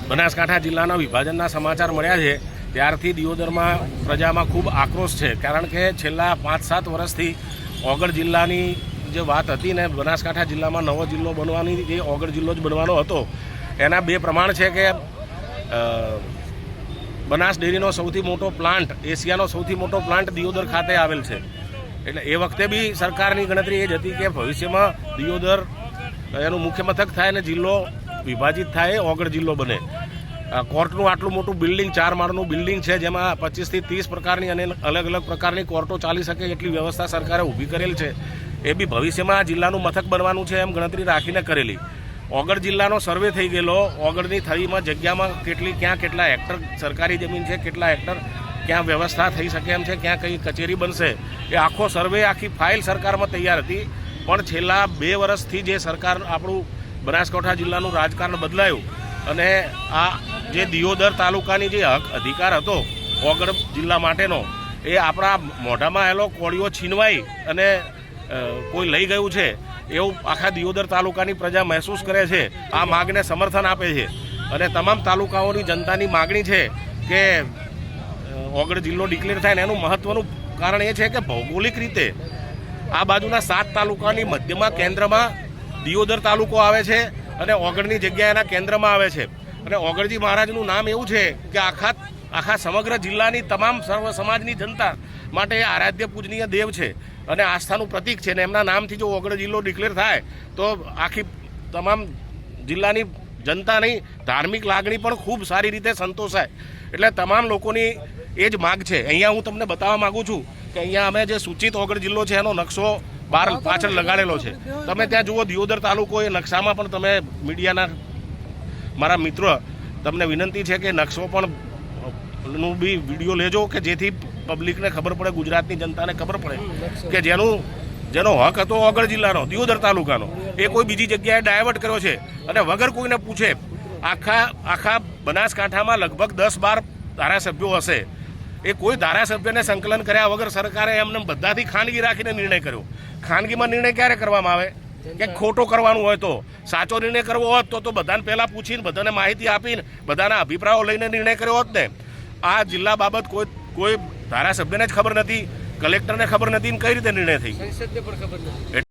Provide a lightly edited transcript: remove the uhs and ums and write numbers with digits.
બનાસકાંઠા જિલ્લાના વિભાજનના સમાચાર મળ્યા છે ત્યારથી દિયોદરમાં પ્રજામાં ખૂબ આક્રોશ છે, કારણ કે છેલ્લા 5-7 વર્ષથી ઓગળ જિલ્લાની જે વાત હતી ને બનાસકાંઠા જિલ્લામાં નવો જિલ્લો બનવાની, જે ઓગળ જિલ્લો જ બનવાનો હતો, એના બે પ્રમાણ છે કે બનાસ ડેરીનો સૌથી મોટો પ્લાન્ટ, એશિયાનો સૌથી મોટો પ્લાન્ટ દિયોદર ખાતે આવેલ છે. એટલે એ વખતે બી સરકારની ગણતરી એ જ હતી કે ભવિષ્યમાં દિયોદર એનું મુખ્ય મથક થાય અને જિલ્લો વિભાજિત થાય, ઓગળ જિલ્લો બને. કોર્ટનું આટલું મોટું બિલ્ડિંગ, 4 માળનું બિલ્ડિંગ છે, જેમાં 25 થી 30 પ્રકારની અને અલગ અલગ પ્રકારની કોર્ટો ચાલી શકે એટલી વ્યવસ્થા સરકારે ઊભી કરેલ છે. એ બી ભવિષ્યમાં આ જિલ્લાનું મથક બનવાનું છે એમ ગણતરી રાખીને કરેલી. ઓગળ જિલ્લાનો સર્વે થઈ ગયેલો, ઓગળની થળીમાં જગ્યામાં ક્યાં કેટલા હેક્ટર સરકારી જમીન છે, કેટલા હેક્ટર ક્યાં વ્યવસ્થા થઈ શકે એમ છે, ક્યાં કઈ કચેરી બનશે, એ આખો સર્વે, આખી ફાઇલ સરકારમાં તૈયાર હતી. પણ છેલ્લા 2 વર્ષથી જે સરકાર, આપણું બનાસકાંઠા જિલ્લાનું રાજકારણ બદલાયું અને આ જે દિયોદર તાલુકાની જે હક અધિકાર હતો ઓગળ જિલ્લા માટેનો, એ આપણા મોઢામાં આવેલો કોળીઓ છીનવાઈ અને કોઈ લઈ ગયું છે એવું આખા દિયોદર તાલુકાની પ્રજા મહેસૂસ કરે છે. આ માગને સમર્થન આપે છે અને તમામ તાલુકાઓની જનતાની માગણી છે કે ઓગળ જિલ્લો ડિક્લેર થાય. ને એનું મહત્વનું કારણ એ છે કે ભૌગોલિક રીતે આ બાજુના 7 તાલુકાની મધ્યમાં, કેન્દ્રમાં દિયોદર તાલુકો આવે છે અને ઓગળની જગ્યા એના કેન્દ્રમાં આવે છે. અને ઓગળજી મહારાજનું નામ એવું છે કે આખા સમગ્ર જિલ્લાની તમામ સર્વ સમાજની જનતા માટે આરાધ્ય પૂજનીય દેવ છે અને આસ્થાનું પ્રતીક છે. ને એમના નામથી જો ઓગળ જિલ્લો ડિક્લેર થાય તો આખી તમામ જિલ્લાની જનતાની ધાર્મિક લાગણી પણ ખૂબ સારી રીતે સંતોષાય. એટલે તમામ લોકોની એ જ માગ છે. અહીંયા હું તમને બતાવવા માગું છું કે અહીંયા અમે જે સૂચિત ઓગળ જિલ્લો છે એનો નકશો બહાર પાછળ લગાડેલો છે. તમે ત્યાં જુઓ દિયોદર તાલુકો, એ નકશામાં પણ તમે મીડિયાના મારા મિત્રો તમને વિનંતી છે કે નકશો પણ નું બી વિડીયો લેજો કે જેથી પબ્લિકને ખબર પડે, ગુજરાતની જનતાને ખબર પડે કે જેનો હક હતો ઓગળ જિલ્લાનો, દિયોદર તાલુકાનો, એ કોઈ બીજી જગ્યાએ ડાયવર્ટ કર્યો છે. અને વગર કોઈને પૂછે આખા બનાસકાંઠામાં લગભગ 10-12 ધારાસભ્યો હશે. એ કોઈ ધારાસભ્યને સંકલન કર્યા વગર સરકારે એમને બધાથી ખાનગી રાખીને નિર્ણય કર્યો. ખાનગીમાં નિર્ણય ક્યારે કરવામાં આવે કે ખોટો કરવાનું હોય તો. સાચો નિર્ણય કરવો હોત તો બધાને પહેલાં પૂછીને, બધાને માહિતી આપીને, બધાના અભિપ્રાયો લઈને નિર્ણય કર્યો હોત ને. આ જિલ્લા બાબત કોઈ ધારાસભ્યને જ ખબર નથી, કલેક્ટરને ખબર નથી, કઈ રીતે નિર્ણય થઈ.